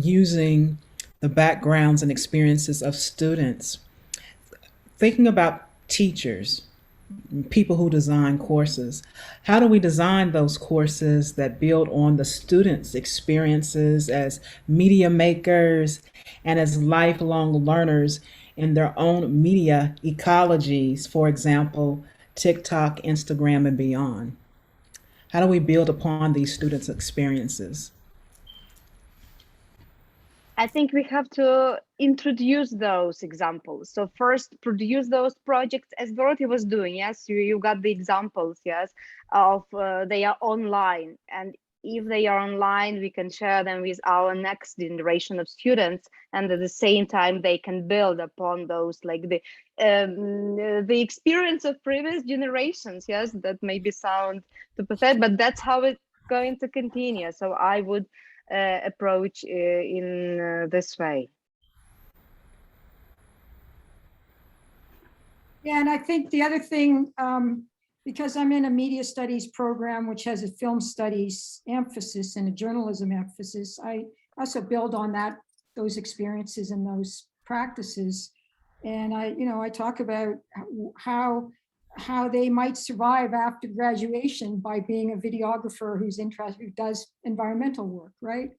using the backgrounds and experiences of students, thinking about teachers, people who design courses, how do we design those courses that build on the students' experiences as media makers and as lifelong learners in their own media ecologies, for example, TikTok, Instagram, and beyond? How do we build upon these students' experiences? I think we have to introduce those examples. So first, produce those projects as Dorothy was doing. Yes, you got the examples, yes, of they are online. And if they are online, we can share them with our next generation of students. And at the same time, they can build upon those, like the experience of previous generations. Yes, that maybe sound too pathetic, but that's how it's going to continue. So I would approach in this way. Yeah, and I think the other thing, because I'm in a media studies program, which has a film studies emphasis and a journalism emphasis, I also build on those experiences and those practices. And I talk about how they might survive after graduation by being a videographer who does environmental work, right?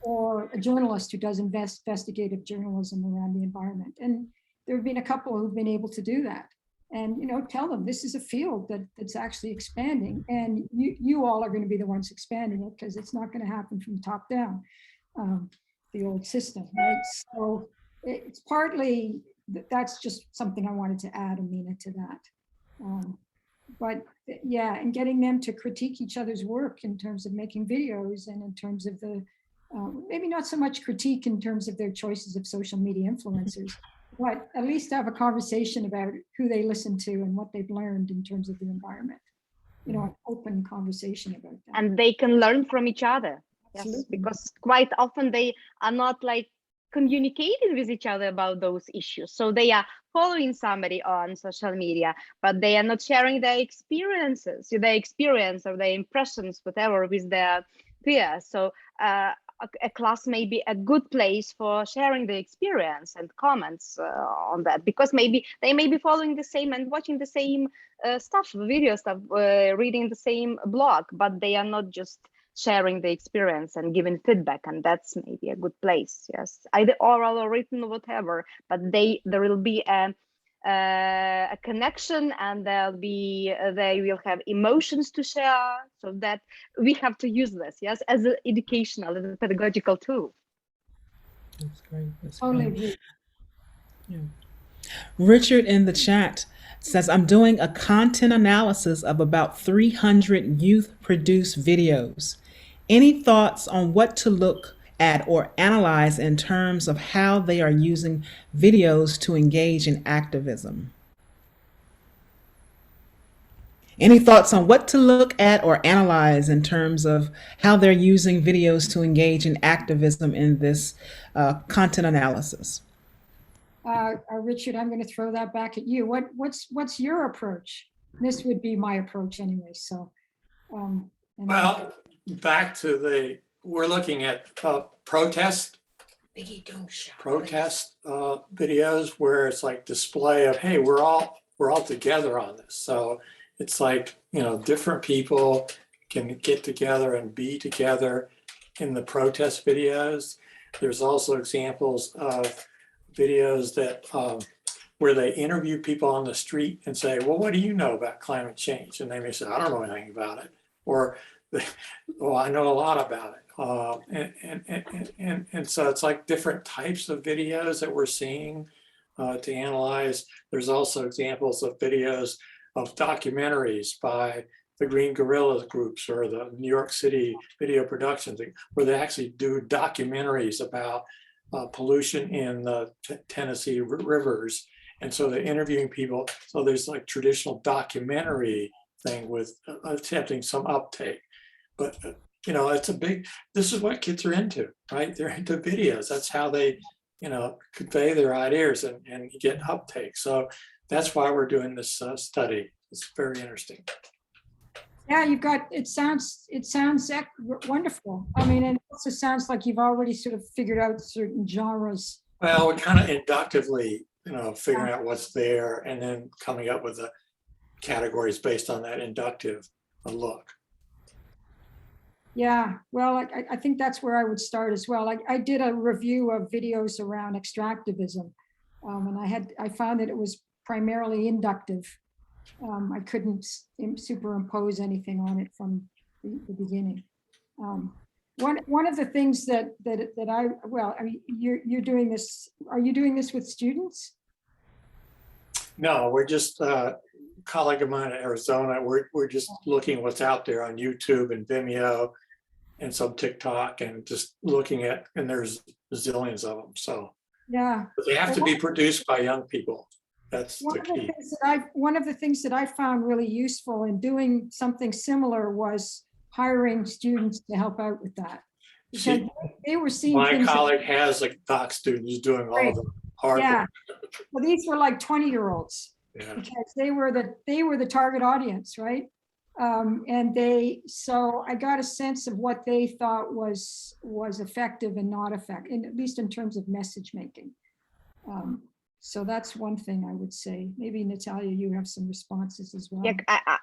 Or a journalist who does investigative journalism around the environment. And there have been a couple who've been able to do that. And tell them this is a field that's actually expanding, and you all are going to be the ones expanding it, because it's not going to happen from top down, the old system, right? So it's partly, that's just something I wanted to add, Amina, to that. But yeah, and getting them to critique each other's work in terms of making videos, and in terms of the maybe not so much critique in terms of their choices of social media influencers, but at least have a conversation about who they listen to and what they've learned in terms of the environment. An open conversation about that. And they can learn from each other. Absolutely. Yes, because quite often they are not like communicating with each other about those issues. So they are following somebody on social media, but they are not sharing their experiences, their experience or their impressions, whatever, with their peers. So a class may be a good place for sharing the experience and comments on that, because maybe they may be following the same and watching the same video stuff, reading the same blog, but they are not just sharing the experience and giving feedback, and that's maybe a good place. Yes, either oral or written, whatever, but there will be a connection, and they will have emotions to share, so that we have to use this, yes, as an educational and pedagogical tool. That's great. That's Totally great. agree. Yeah. Richard in the chat says, I'm doing a content analysis of about 300 youth-produced videos. Any thoughts on what to look at or analyze in terms of how they are using videos to engage in activism? Any thoughts on what to look at or analyze in terms of how they're using videos to engage in activism in this content analysis? Richard, I'm going to throw that back at you. What's your approach? This would be my approach anyway. So, well, back to we're looking at protest protest videos where it's like display of, hey, we're all together on this. So it's like, different people can get together and be together in the protest videos. There's also examples of videos that where they interview people on the street and say, well, what do you know about climate change? And they may say, I don't know anything about it. Or, well, I know a lot about it. And so it's like different types of videos that we're seeing to analyze. There's also examples of videos of documentaries by the Green Guerrillas groups or the New York City video productions, where they actually do documentaries about pollution in the Tennessee rivers. And so they're interviewing people. So there's like traditional documentary thing with attempting some uptake. But, it's this is what kids are into, right? They're into videos. That's how they, convey their ideas and get uptake. So that's why we're doing this study. It's very interesting. Yeah, it sounds wonderful. I mean, and it also sounds like you've already sort of figured out certain genres. Well, we're kind of inductively, figuring out what's there and then coming up with the categories based on that inductive look. Yeah, well, I think that's where I would start as well. I did a review of videos around extractivism, and I found that it was primarily inductive. I couldn't superimpose anything on it from the beginning. One of the things that I mean, you're doing this. Are you doing this with students? No, we're just colleague of mine in Arizona. We're just looking what's out there on YouTube and Vimeo and some TikTok and just looking at, and there's zillions of them. So yeah, but they have to be produced by young people. That's the key. One of the things that I found really useful in doing something similar was hiring students to help out with that. Because they were seeing my colleague has a doc student who's doing all the hard work. Well, these were like 20-year-olds. Yeah. Because they were the target audience, right? So I got a sense of what they thought was effective and not effective, at least in terms of message making. So that's one thing I would say. Maybe Nataliia, you have some responses as well. Yeah,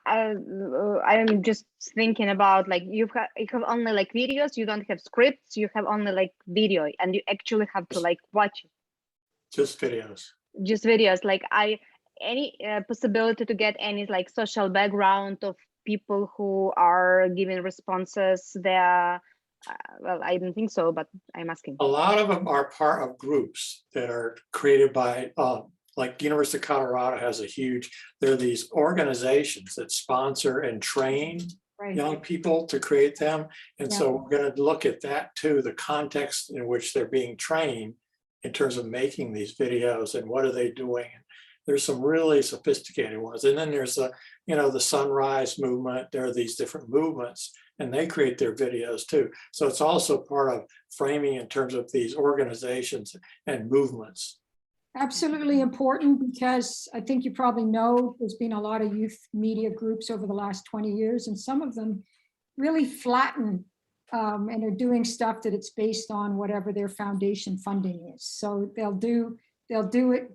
I'm just thinking about like you have only like videos. You don't have scripts. You have only like video, and you actually have to like watch it. Just videos. Just videos. Like any possibility to get any like social background of people who are giving responses there. Well, I don't think so, but I'm asking. A lot of them are part of groups that are created by, like University of Colorado has there are these organizations that sponsor and train young people to create them. And so we're going to look at that too, the context in which they're being trained in terms of making these videos and what are they doing. There's some really sophisticated ones. And then there's the Sunrise movement. There are these different movements and they create their videos too. So it's also part of framing in terms of these organizations and movements. Absolutely important, because I think you probably know there's been a lot of youth media groups over the last 20 years, and some of them really flatten and are doing stuff that it's based on whatever their foundation funding is. So they'll do it,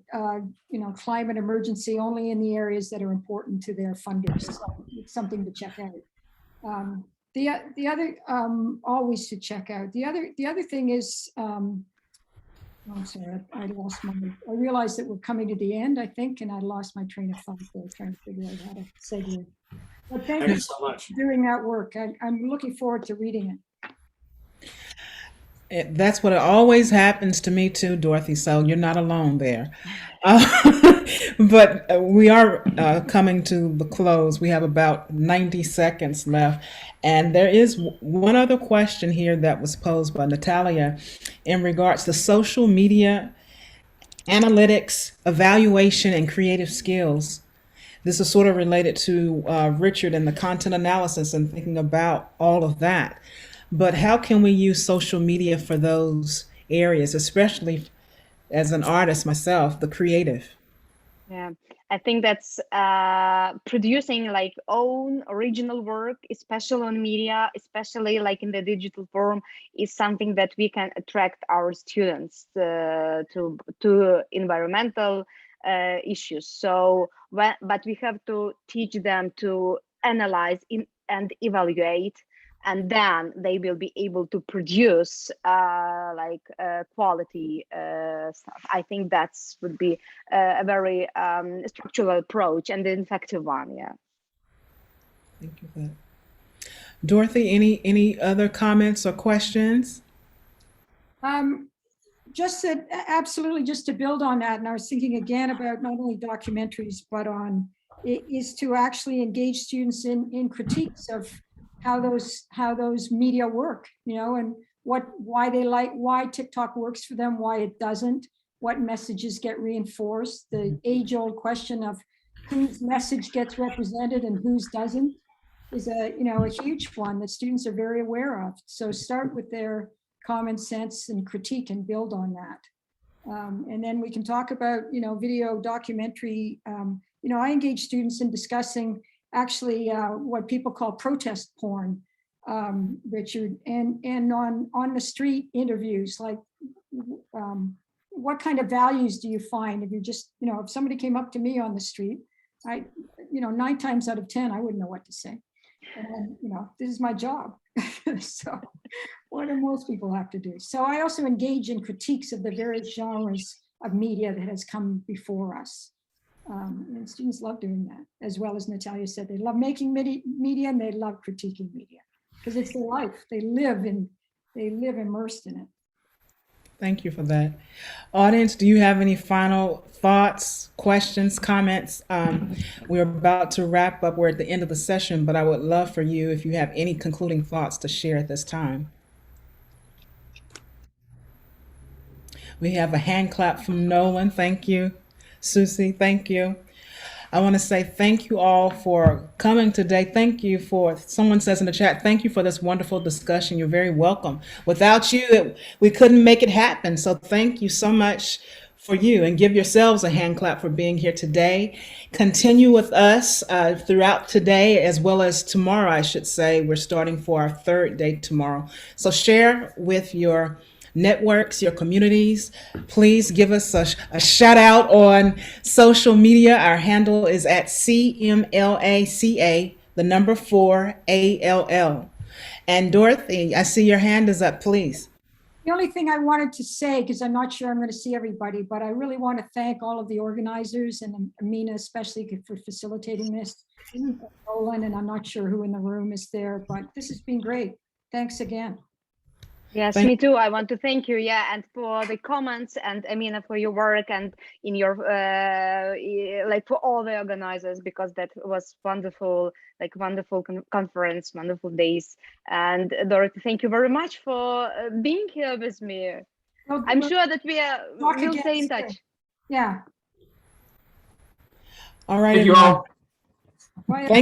climate emergency only in the areas that are important to their funders. So it's something to check out. The other, always to check out. The other thing is, I'm sorry, I realized that we're coming to the end, I think, and I lost my train of thought there, trying to figure out how to segue. But thank you so much for doing that work. I'm looking forward to reading it. That's what always happens to me too, Dorothy, so you're not alone there. But we are coming to the close. We have about 90 seconds left. And there is one other question here that was posed by Nataliia in regards to social media, analytics, evaluation, and creative skills. This is sort of related to Richard and the content analysis and thinking about all of that. But how can we use social media for those areas, especially as an artist myself, the creative? Yeah, I think that's producing like own original work, especially on media, especially like in the digital form, is something that we can attract our students to environmental issues. So, but we have to teach them to analyze and evaluate, and then they will be able to produce quality stuff. I think that's would be a very structural approach and an effective one. Yeah. Thank you for that. Dorothy, any other comments or questions? Just that, absolutely, just to build on that, and I was thinking again about not only documentaries, but on is to actually engage students in critiques of how those media work, and why TikTok works for them, why it doesn't, what messages get reinforced, the age-old question of whose message gets represented and whose doesn't is a huge one that students are very aware of. So start with their common sense and critique and build on that. And then we can talk about, video documentary. I engage students in discussing actually what people call protest porn, Richard, and on the street interviews, like what kind of values do you find if you just, if somebody came up to me on the street, 9 times out of 10, I wouldn't know what to say. And, this is my job. So what do most people have to do? So I also engage in critiques of the various genres of media that has come before us. And students love doing that, as well as Nataliia said, they love making media and they love critiquing media because it's their life. They live immersed in it. Thank you for that. Audience, do you have any final thoughts, questions, comments? We're about to wrap up. We're at the end of the session, but I would love for you, if you have any concluding thoughts to share at this time. We have a hand clap from Nolan. Thank you. Susie, thank you. I want to say thank you all for coming today. Thank you for, someone says in the chat, thank you for this wonderful discussion. You're very welcome. Without you, we couldn't make it happen. So thank you so much for you, and give yourselves a hand clap for being here today. Continue with us throughout today, as well as tomorrow, I should say. We're starting for our 3rd day tomorrow. So share with your networks, your communities. Please give us a shout out on social media. Our handle is at CMLACA, the number 4 ALL. And Dorothy, I see your hand is up, please. The only thing I wanted to say, because I'm not sure I'm going to see everybody, but I really want to thank all of the organizers and Amina especially for facilitating this. Roland, and I'm not sure who in the room is there, but this has been great. Thanks again. Yes, me too. I want to thank you, and for the comments, and Amina for your work, and in your for all the organizers, because that was wonderful, wonderful conference, wonderful days. And Dorothy, thank you very much for being here with me. Well, I'm sure that we'll stay in touch. Yeah. All right. Thank you all. Thank you.